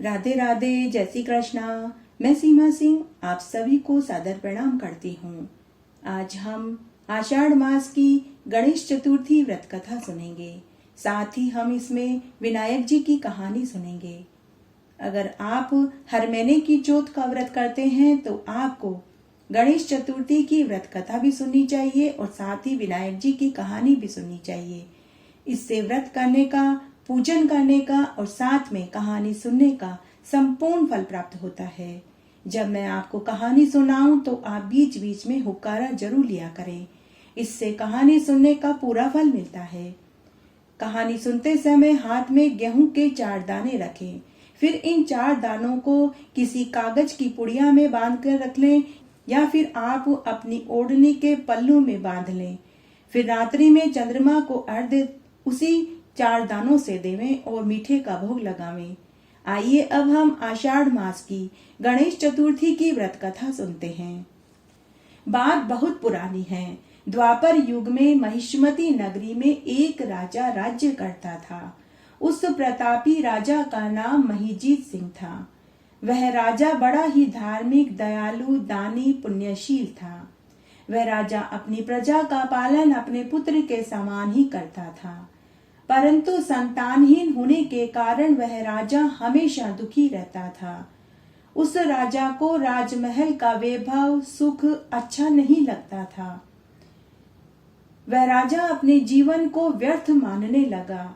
राधे राधे, जय श्री कृष्णा। मैं सीमा सिंह आप सभी को सादर प्रणाम करती हूँ। आज हम आषाढ़ मास की गणेश चतुर्थी व्रत कथा सुनेंगे। साथ ही हम इसमें विनायक जी की कहानी सुनेंगे। अगर आप हर महीने की चौथ का व्रत करते हैं तो आपको गणेश चतुर्थी की व्रत कथा भी सुननी चाहिए और साथ ही विनायक जी की कहानी भी सुननी चाहिए। इससे व्रत करने का, पूजन करने का और साथ में कहानी सुनने का संपूर्ण फल प्राप्त होता है। जब मैं आपको कहानी सुनाऊं तो आप बीच बीच में हुक्कारा जरूर लिया करें। इससे कहानी सुनने का पूरा फल मिलता है। कहानी सुनते समय हाथ में गेहूं के 4 दाने रखें। फिर इन 4 दानों को किसी कागज की पुड़िया में बांध कर रख लें या फिर आप अपनी ओढ़नी के पल्लू में बांध लें। फिर रात्रि में चंद्रमा को अर्घ्य उसी 4 दानों से देवें और मीठे का भोग लगावें। आइए अब हम आषाढ़ मास की गणेश चतुर्थी की व्रत कथा सुनते हैं। बात बहुत पुरानी है। द्वापर युग में महिष्मती नगरी में एक राजा राज्य करता था। उस प्रतापी राजा का नाम महिजीत सिंह था। वह राजा बड़ा ही धार्मिक, दयालु, दानी, पुण्यशील था। वह राजा अपनी प्रजा का पालन अपने पुत्र के समान ही करता था, परंतु संतानहीन होने के कारण वह राजा हमेशा दुखी रहता था। उस राजा को राजमहल का वैभव, सुख अच्छा नहीं लगता था। वह राजा अपने जीवन को व्यर्थ मानने लगा।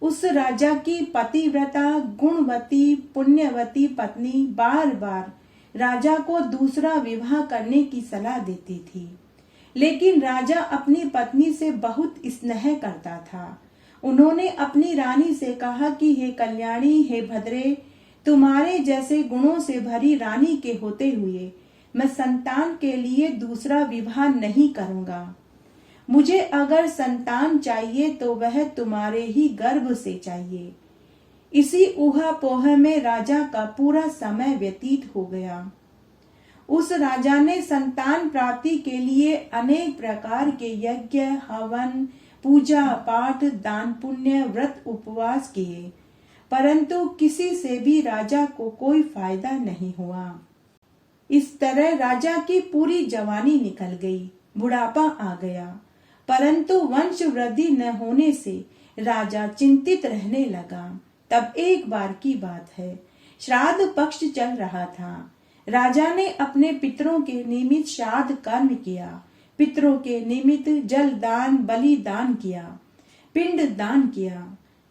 उस राजा की पतिव्रता, गुणवती, पुण्यवती पत्नी बार बार राजा को दूसरा विवाह करने की सलाह देती थी, लेकिन राजा अपनी पत्नी से बहुत स्नेह करता था। उन्होंने अपनी रानी से कहा कि हे कल्याणी, हे भद्रे, तुम्हारे जैसे गुणों से भरी रानी के होते हुए मैं संतान के लिए दूसरा विवाह नहीं करूंगा। मुझे अगर संतान चाहिए तो वह तुम्हारे ही गर्भ से चाहिए। इसी ऊहापोह में राजा का पूरा समय व्यतीत हो गया। उस राजा ने संतान प्राप्ति के लिए अनेक प्रकार के यज्ञ, हवन, पूजा पाठ, दान पुण्य, व्रत उपवास किए, परंतु किसी से भी राजा को कोई फायदा नहीं हुआ। इस तरह राजा की पूरी जवानी निकल गई, बुढ़ापा आ गया, परंतु वंश वृद्धि न होने से राजा चिंतित रहने लगा। तब एक बार की बात है, श्राद्ध पक्ष चल रहा था। राजा ने अपने पितरों के निमित्त श्राद्ध कर्म किया, पितरों के निमित्त जल दान, बलिदान किया, पिंड दान किया।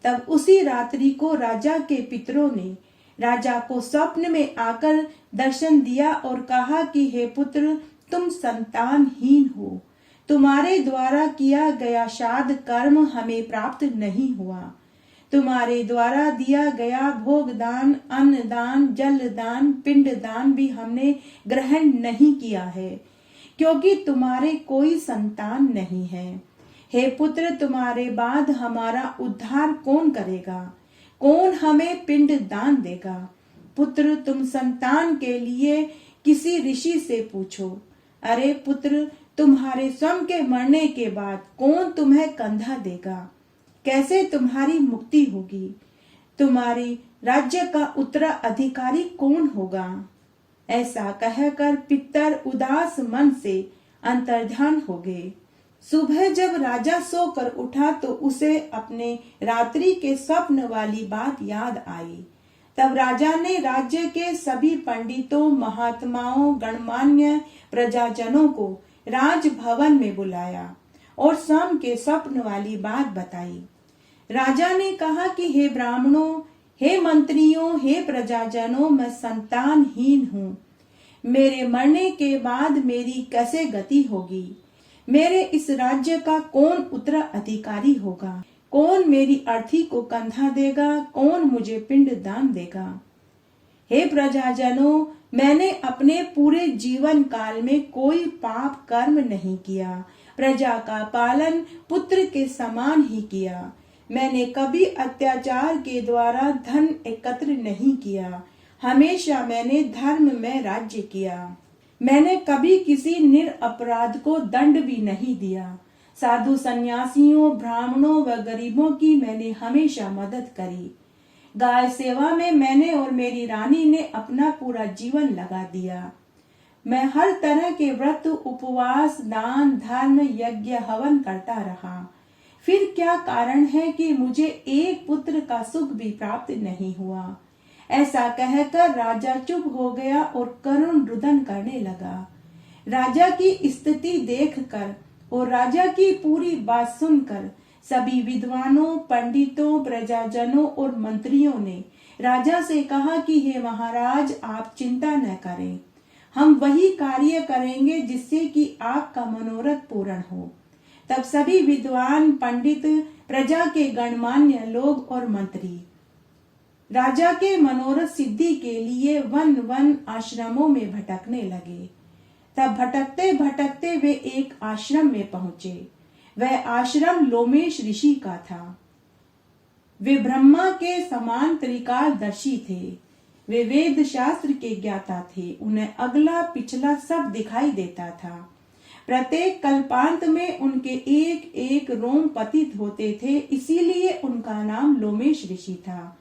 तब उसी रात्रि को राजा के पितरों ने राजा को स्वप्न में आकर दर्शन दिया और कहा कि हे पुत्र, तुम संतानहीन हो। तुम्हारे द्वारा किया गया श्राद्ध कर्म हमें प्राप्त नहीं हुआ। तुम्हारे द्वारा दिया गया भोग दान, अन्न दान, जल दान, पिंड दान भी हमने ग्रहण नहीं किया है, क्योंकि तुम्हारे कोई संतान नहीं है। हे पुत्र, तुम्हारे बाद हमारा उद्धार कौन करेगा? कौन हमें पिंड दान देगा? पुत्र, तुम संतान के लिए किसी ऋषि से पूछो। अरे पुत्र, तुम्हारे स्वयं के मरने के बाद कौन तुम्हें कंधा देगा? कैसे तुम्हारी मुक्ति होगी? तुम्हारी राज्य का उत्तराधिकारी कौन होगा? ऐसा कहकर पितर उदास मन से अंतर्ध्यान हो गए। सुबह जब राजा सोकर उठा तो उसे अपने रात्रि के स्वप्न वाली बात याद आई। तब राजा ने राज्य के सभी पंडितों, महात्माओं, गणमान्य प्रजाजनों को राजभवन में बुलाया और स्वयं के स्वप्न वाली बात बताई। राजा ने कहा कि हे ब्राह्मणों, हे मंत्रियों, हे प्रजाजनों, मैं संतानहीन हूँ। मेरे मरने के बाद मेरी कैसे गति होगी? मेरे इस राज्य का कौन उत्तराधिकारी होगा? कौन मेरी अर्थी को कंधा देगा? कौन मुझे पिंड दान देगा? हे प्रजाजनों, मैंने अपने पूरे जीवन काल में कोई पाप कर्म नहीं किया। प्रजा का पालन पुत्र के समान ही किया। मैंने कभी अत्याचार के द्वारा धन एकत्र नहीं किया। हमेशा मैंने धर्म में राज्य किया। मैंने कभी किसी निरपराध को दंड भी नहीं दिया। साधु, सन्यासियों, ब्राह्मणों व गरीबों की मैंने हमेशा मदद करी। गाय सेवा में मैंने और मेरी रानी ने अपना पूरा जीवन लगा दिया। मैं हर तरह के व्रत, उपवास, दान, धर्म, यज्ञ, हवन करता रहा। फिर क्या कारण है कि मुझे एक पुत्र का सुख भी प्राप्त नहीं हुआ? ऐसा कहकर राजा चुप हो गया और करुण रुदन करने लगा। राजा की स्थिति देखकर और राजा की पूरी बात सुनकर सभी विद्वानों, पंडितों, प्रजाजनों और मंत्रियों ने राजा से कहा कि हे महाराज, आप चिंता न करें, हम वही कार्य करेंगे जिससे कि आपका मनोरथ पूर्ण हो। तब सभी विद्वान, पंडित, प्रजा के गणमान्य लोग और मंत्री राजा के मनोरथ सिद्धि के लिए वन वन आश्रमों में भटकने लगे। तब भटकते भटकते वे एक आश्रम में पहुंचे। वह आश्रम लोमेश ऋषि का था। वे ब्रह्मा के समान त्रिकालदर्शी थे। वे वेद शास्त्र के ज्ञाता थे। उन्हें अगला पिछला सब दिखाई देता था। प्रत्येक कल्पांत में उनके एक एक रोम पतित होते थे, इसीलिए उनका नाम लोमेश ऋषि था।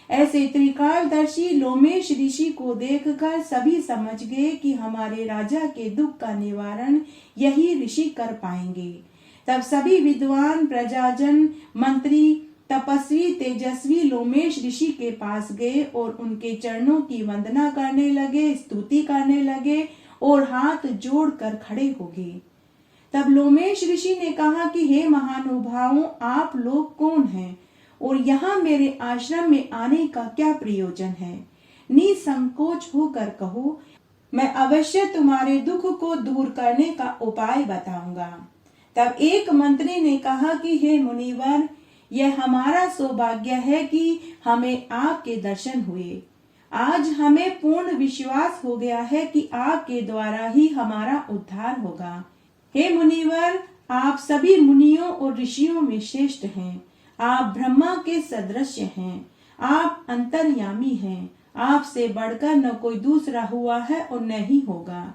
ऐसे त्रिकालदर्शी लोमेश ऋषि को देखकर सभी समझ गए कि हमारे राजा के दुख का निवारण यही ऋषि कर पाएंगे। तब सभी विद्वान, प्रजाजन, मंत्री, तपस्वी, तेजस्वी लोमेश ऋषि के पास गए और उनके चरणों की वंदना करने लगे, स्तुति करने लगे और हाथ जोड़कर खड़े हो गए। तब लोमेश ऋषि ने कहा कि हे महानुभावों, आप लोग कौन हैं और यहाँ मेरे आश्रम में आने का क्या प्रयोजन है? निसंकोच होकर कहो, मैं अवश्य तुम्हारे दुख को दूर करने का उपाय बताऊंगा। तब एक मंत्री ने कहा कि हे मुनिवर, यह हमारा सौभाग्य है कि हमें आपके दर्शन हुए। आज हमें पूर्ण विश्वास हो गया है कि आपके द्वारा ही हमारा उद्धार होगा। हे मुनिवर, आप सभी मुनियों और ऋषियों में श्रेष्ठ हैं। आप ब्रह्मा के सदृश हैं। आप अंतर्यामी हैं। आपसे बढ़कर न कोई दूसरा हुआ है और न ही होगा।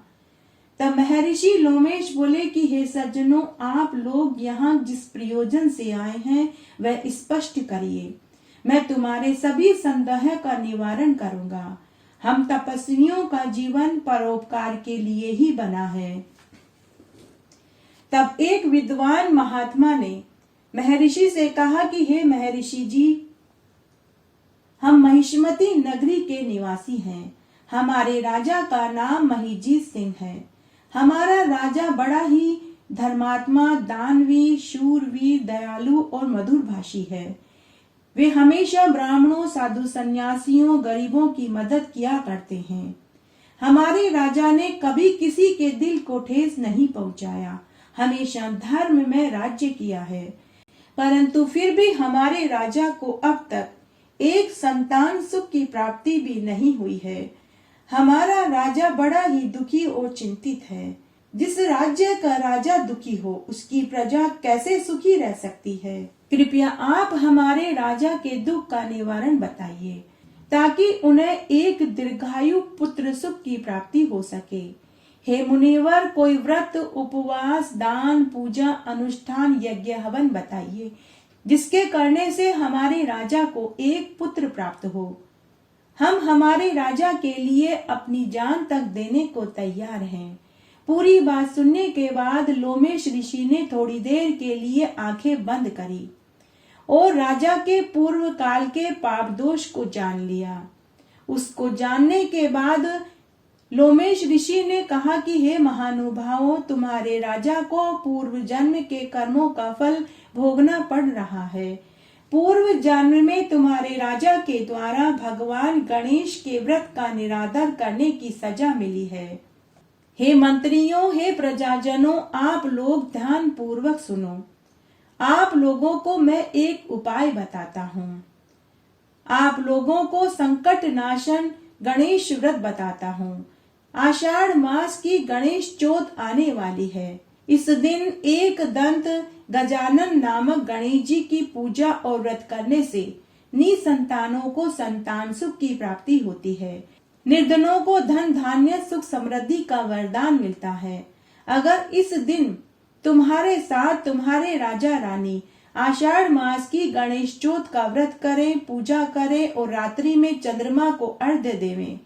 तब महर्षि लोमेश बोले कि हे सज्जनों, आप लोग यहाँ जिस प्रयोजन से आए हैं वह स्पष्ट करिए। मैं तुम्हारे सभी संदेह का निवारण करूंगा। हम तपस्वियों का जीवन परोपकार के लिए ही बना है। तब एक विद्वान महात्मा ने महर्षि से कहा कि हे महर्षि जी, हम महिष्मती नगरी के निवासी हैं। हमारे राजा का नाम महिजीत सिंह है। हमारा राजा बड़ा ही धर्मात्मा, दानवीर, शूरवीर, दयालु और मधुर भाषी है। वे हमेशा ब्राह्मणों, साधु संन्यासियों, गरीबों की मदद किया करते हैं। हमारे राजा ने कभी किसी के दिल को ठेस नहीं पहुंचाया। हमेशा धर्म में राज्य किया है। परंतु फिर भी हमारे राजा को अब तक एक संतान सुख की प्राप्ति भी नहीं हुई है। हमारा राजा बड़ा ही दुखी और चिंतित है। जिस राज्य का राजा दुखी हो, उसकी प्रजा कैसे सुखी रह सकती है? कृपया आप हमारे राजा के दुख का निवारण बताइए, ताकि उन्हें एक दीर्घायु पुत्र सुख की प्राप्ति हो सके। हे मुनिवर, कोई व्रत, उपवास, दान, पूजा, अनुष्ठान, यज्ञ, हवन बताइए, जिसके करने से हमारे राजा को एक पुत्र प्राप्त हो। हम हमारे राजा के लिए अपनी जान तक देने को तैयार हैं। पूरी बात सुनने के बाद लोमेश ऋषि ने थोड़ी देर के लिए आंखें बंद करी और राजा के पूर्व काल के पाप दोष को जान लिया। उसको जानने के बाद लोमेश ऋषि ने कहा कि हे महानुभावों, तुम्हारे राजा को पूर्व जन्म के कर्मों का फल भोगना पड़ रहा है। पूर्व जन्म में तुम्हारे राजा के द्वारा भगवान गणेश के व्रत का निरादर करने की सजा मिली है। हे मंत्रियों, हे प्रजाजनों, आप लोग ध्यान पूर्वक सुनो। आप लोगों को मैं एक उपाय बताता हूँ। आप लोगों को संकट नाशन गणेश व्रत बताता हूँ। आषाढ़ मास की गणेश चौथ आने वाली है। इस दिन एक दंत गजानन नामक गणेश जी की पूजा और व्रत करने से निसंतानों को संतान सुख की प्राप्ति होती है। निर्धनों को धन धान्य सुख समृद्धि का वरदान मिलता है। अगर इस दिन तुम्हारे साथ तुम्हारे राजा रानी आषाढ़ मास की गणेश चौथ का व्रत करें, पूजा करें और रात्रि में चंद्रमा को अर्घ्य देवें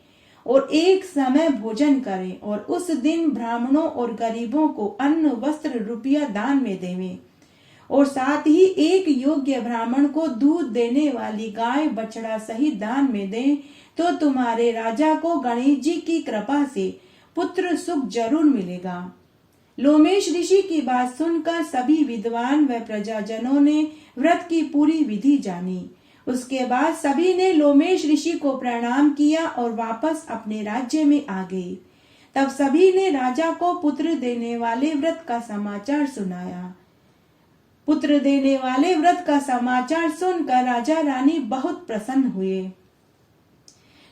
और एक समय भोजन करें और उस दिन ब्राह्मणों और गरीबों को अन्न, वस्त्र, रुपया दान में देवें और साथ ही एक योग्य ब्राह्मण को दूध देने वाली गाय, बछड़ा सहित दान में दें तो तुम्हारे राजा को गणेश जी की कृपा से पुत्र सुख जरूर मिलेगा। लोमेश ऋषि की बात सुनकर सभी विद्वान व प्रजाजनों ने व्रत की पूरी विधि जानी। उसके बाद सभी ने लोमेश ऋषि को प्रणाम किया और वापस अपने राज्य में आ गए। तब सभी ने राजा को पुत्र देने वाले व्रत का समाचार सुनाया। पुत्र देने वाले व्रत का समाचार सुनकर राजा रानी बहुत प्रसन्न हुए।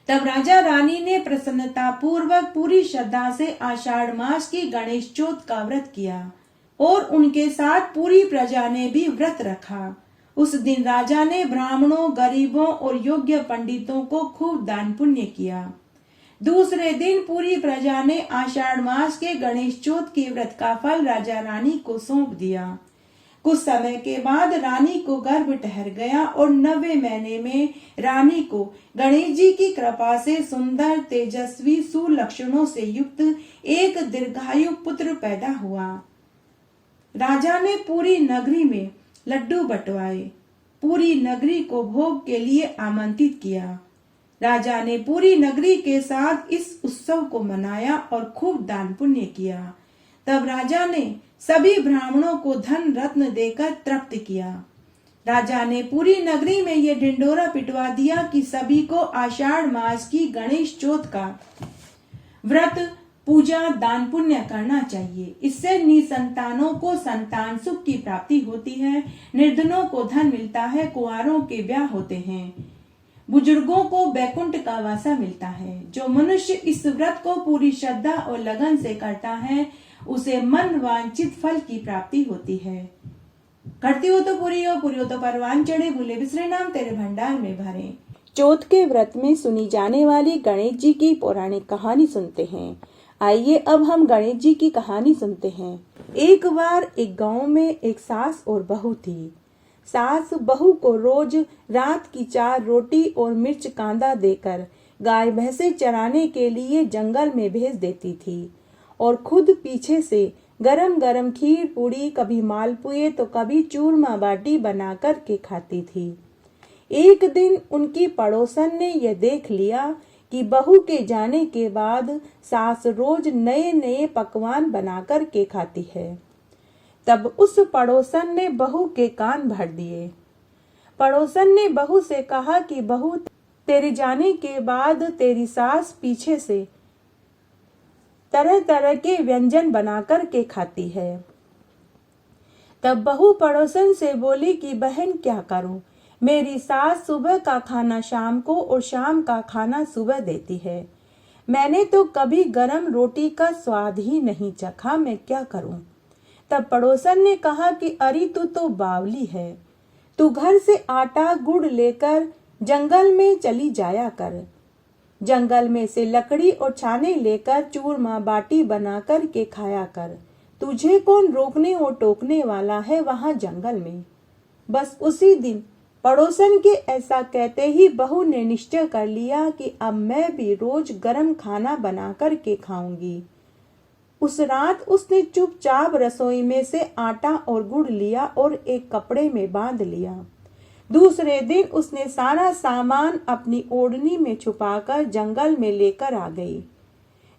तब राजा रानी ने प्रसन्नता पूर्वक पूरी श्रद्धा से आषाढ़ मास की गणेश चौथ का व्रत किया और उनके साथ पूरी प्रजा ने भी व्रत रखा। उस दिन राजा ने ब्राह्मणों, गरीबों और योग्य पंडितों को खूब दान पुण्य किया। दूसरे दिन पूरी प्रजा ने आषाढ़ मास के गणेश चौथ के व्रत का फल राजा रानी को सौंप दिया। कुछ समय के बाद रानी को गर्भ ठहर गया और 9वें महीने में रानी को गणेश जी की कृपा से सुंदर, तेजस्वी, सुलक्षणों से युक्त एक दीर्घायु पुत्र पैदा हुआ। राजा ने पूरी नगरी में लड्डू बंटवाए, पूरी नगरी को भोग के लिए आमंत्रित किया। राजा ने पूरी नगरी के साथ इस उत्सव को मनाया और खूब दान पुण्य किया। तब राजा ने सभी ब्राह्मणों को धन रत्न देकर तृप्त किया। राजा ने पूरी नगरी में ये ढिंडोरा पिटवा दिया कि सभी को आषाढ़ मास की गणेश चौथ का व्रत, पूजा, दान पुण्य करना चाहिए। इससे निसंतानों को संतान सुख की प्राप्ति होती है, निर्धनों को धन मिलता है, कुंवारों के ब्याह होते हैं, बुजुर्गों को बैकुंठ का वासा मिलता है। जो मनुष्य इस व्रत को पूरी श्रद्धा और लगन से करता है उसे मन वांछित फल की प्राप्ति होती है। करती हो तो पूरी हो तो परवान चढ़े, भूले बिसरे नाम तेरे भंडार में भरे। चौथ के व्रत में सुनी जाने वाली गणेश जी की पौराणिक कहानी सुनते हैं। आइए अब हम गणेश जी की कहानी सुनते हैं। एक बार एक गांव में एक सास और बहू थी। सास बहू को रोज रात की 4 रोटी और मिर्च कांदा देकर गाय भैंसे चराने के लिए जंगल में भेज देती थी और खुद पीछे से गरम गरम खीर पूड़ी, कभी मालपुए तो कभी चूरमा बाटी बना कर के खाती थी। एक दिन उनकी पड़ोसन ने यह देख लिया कि बहू के जाने के बाद सास रोज नए नए पकवान बना कर के खाती है। तब उस पड़ोसन ने बहू के कान भर दिए। पड़ोसन ने बहू से कहा कि बहू, तेरे जाने के बाद तेरी सास पीछे से तरह तरह के व्यंजन बनाकर के खाती है। तब बहू पड़ोसन से बोली कि बहन क्या करूं, मेरी सास सुबह का खाना शाम को और शाम का खाना सुबह देती है। मैंने तो कभी गरम रोटी का स्वाद ही नहीं चखा, मैं क्या करूं। तब पड़ोसन ने कहा कि अरे तू तो बावली है, तू घर से आटा गुड़ लेकर जंगल में चली जाया कर। जंगल में से लकड़ी और छाने लेकर चूरमा बाटी बनाकर के खाया कर। तुझे कौन रोकने और टोकने वाला है वहां जंगल में। बस उसी दिन पड़ोसन के ऐसा कहते ही बहू ने निश्चय कर लिया कि अब मैं भी रोज गरम खाना बनाकर के खाऊंगी। उस रात उसने चुपचाप रसोई में से आटा और गुड़ लिया और एक कपड़े में बांध लिया। दूसरे दिन उसने सारा सामान अपनी ओढ़नी में छुपाकर जंगल में लेकर आ गई।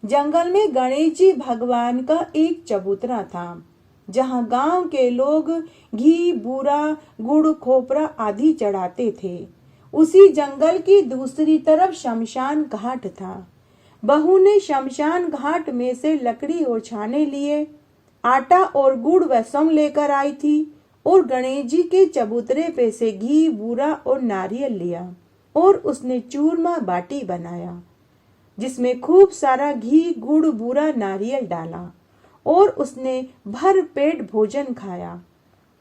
जंगल में गणेश जी भगवान का एक चबूतरा था, जहां गांव के लोग घी, बूरा, गुड़, खोपरा आदि चढ़ाते थे। उसी जंगल की दूसरी तरफ शमशान घाट था। बहू ने शमशान घाट में से लकड़ी और छाने लिए, आटा और गुड़ व सौंफ लेकर आई थी और गणेश जी के चबूतरे पे से घी, बूरा और नारियल लिया और उसने चूरमा बाटी बनाया, जिसमें खूब सारा घी, गुड़, बूरा, नारियल डाला और उसने भर पेट भोजन खाया।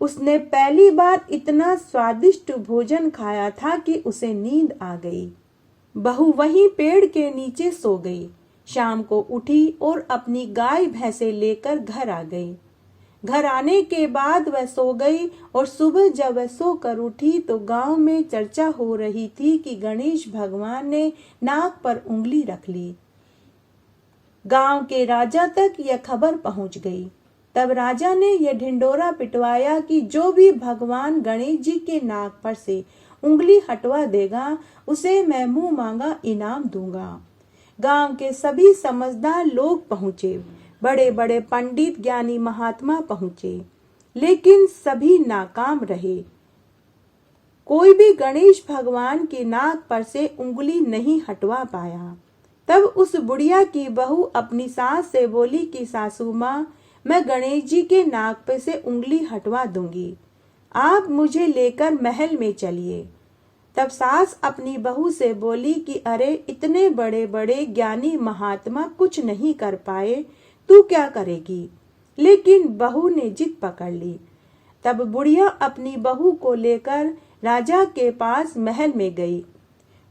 उसने पहली बार इतना स्वादिष्ट भोजन खाया था कि उसे नींद आ गई। बहू वहीं पेड़ के नीचे सो गई। शाम को उठी और अपनी गाय भैंसे लेकर घर आ गई। घर आने के बाद वह सो गई और सुबह जब वह सोकर उठी तो गांव में चर्चा हो रही थी कि गणेश भगवान ने नाक पर उंगली रख ली। गांव के राजा तक यह खबर पहुंच गई। तब राजा ने यह ढिंडोरा पिटवाया कि जो भी भगवान गणेश जी के नाक पर से उंगली हटवा देगा उसे मैं मुंह मांगा इनाम दूंगा। गांव के सभी समझदार लोग पहुंचे, बड़े बड़े पंडित ज्ञानी महात्मा पहुंचे, लेकिन सभी नाकाम रहे। कोई भी गणेश भगवान के नाक पर से उंगली नहीं हटवा पाया। तब उस बुढ़िया की बहू अपनी सास से बोली कि सासू माँ, मैं गणेश जी के नाक पे से उंगली हटवा दूंगी, आप मुझे लेकर महल में चलिए। तब सास अपनी बहू से बोली कि अरे इतने बड़े बड़े ज्ञानी महात्मा कुछ नहीं कर पाए, तू क्या करेगी। लेकिन बहू ने जिद पकड़ ली। तब बुढ़िया अपनी बहू को लेकर राजा के पास महल में गई।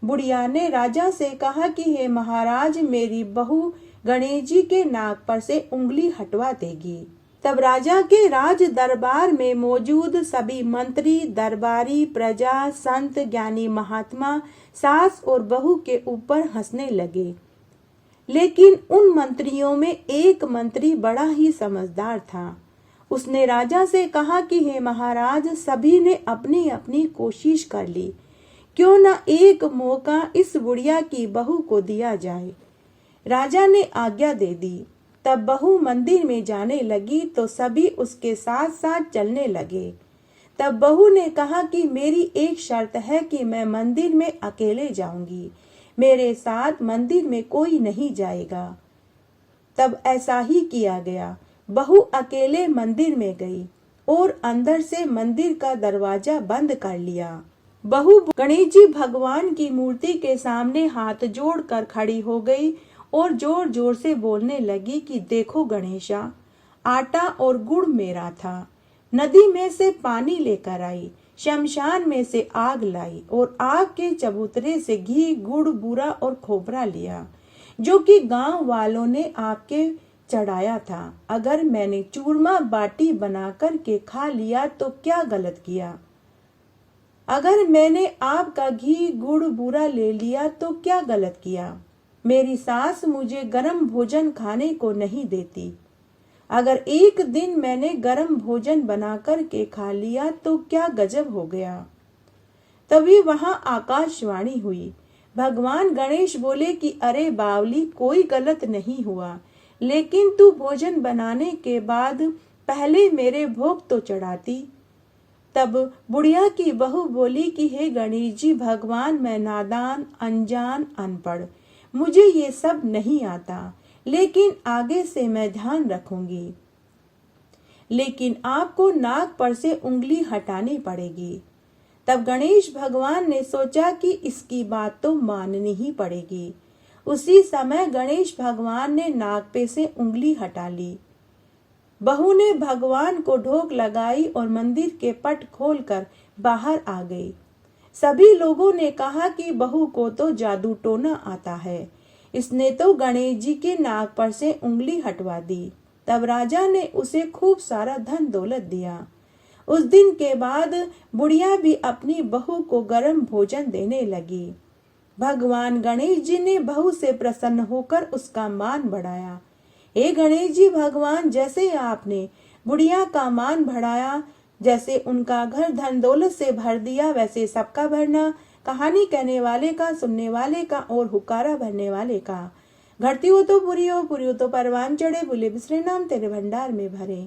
बुढ़िया ने राजा से कहा कि हे महाराज, मेरी बहू गणेश जी के नाक पर से उंगली हटवा देगी। तब राजा के राज दरबार में मौजूद सभी मंत्री, दरबारी, प्रजा, संत, ज्ञानी महात्मा सास और बहू के ऊपर हंसने लगे। लेकिन उन मंत्रियों में एक मंत्री बड़ा ही समझदार था। उसने राजा से कहा कि हे महाराज, सभी ने अपनी अपनी कोशिश कर ली, क्यों न एक मौका इस बुढ़िया की बहू को दिया जाए। राजा ने आज्ञा दे दी। तब बहू मंदिर में जाने लगी तो सभी उसके साथ साथ चलने लगे। तब बहू ने कहा कि मेरी एक शर्त है कि मैं मंदिर में अकेले जाऊंगी, मेरे साथ मंदिर में कोई नहीं जाएगा। तब ऐसा ही किया गया। बहू अकेले मंदिर में गई और अंदर से मंदिर का दरवाजा बंद कर लिया। बहू गणेश जी भगवान की मूर्ति के सामने हाथ जोड़कर खड़ी हो गई और जोर जोर से बोलने लगी कि देखो गणेशा, आटा और गुड़ मेरा था, नदी में से पानी लेकर आई, शमशान में से आग लाई और आग के चबूतरे से घी, गुड़, बूरा और खोपरा लिया, जो कि गांव वालों ने आपके चढ़ाया था। अगर मैंने चूरमा बाटी बनाकर के खा लिया तो क्या गलत किया। अगर मैंने आपका घी, गुड़, बूरा ले लिया तो क्या गलत किया। मेरी सास मुझे गरम भोजन खाने को नहीं देती। अगर एक दिन मैंने गरम भोजन बनाकर के खा लिया तो क्या गजब हो गया। तभी वहां आकाशवाणी हुई। भगवान गणेश बोले कि अरे बावली, कोई गलत नहीं हुआ, लेकिन तू भोजन बनाने के बाद पहले मेरे भोग तो चढ़ाती। तब बुढ़िया की बहू बोली कि हे गणेश जी भगवान, मैं नादान, अनजान, अनपढ़, मुझे ये सब नहीं आता, लेकिन आगे से मैं ध्यान रखूंगी। लेकिन आपको नाक पर से उंगली हटानी पड़ेगी। तब गणेश भगवान ने सोचा कि इसकी बात तो माननी ही पड़ेगी। उसी समय गणेश भगवान ने नाक पे से उंगली हटा ली। बहू ने भगवान को ढोक लगाई और मंदिर के पट खोलकर बाहर आ गई। सभी लोगों ने कहा कि बहू को तो जादू टोना आता है, इसने तो गणेश जी के नाक पर से उंगली हटवा दी। तब राजा ने उसे खूब सारा धन दौलत दिया। उस दिन के बाद बुढ़िया भी अपनी बहू को गरम भोजन देने लगी। भगवान गणेश जी ने बहू से प्रसन्न होकर उसका मान बढ़ाया। हे गणेश जी भगवान, जैसे आपने बुढ़िया का मान बढ़ाया, जैसे उनका घर धन दौलत से भर दिया, वैसे सबका भरना। कहानी कहने वाले का, सुनने वाले का और हुक्कारा भरने वाले का। घटती हो तो पूरी हो तो परवान चढ़े, भूले बिसरे नाम तेरे भंडार में भरे।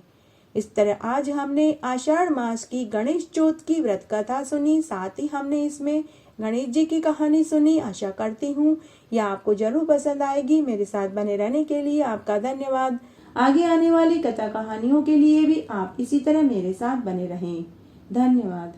इस तरह आज हमने आषाढ़ मास की गणेश चौथ की व्रत कथा सुनी, साथ ही हमने इसमें गणेश जी की कहानी सुनी। आशा करती हूँ यह आपको जरूर पसंद आएगी। मेरे साथ बने रहने के लिए आपका धन्यवाद। आगे आने वाली कथा कहानियों के लिए भी आप इसी तरह मेरे साथ बने रहें। धन्यवाद।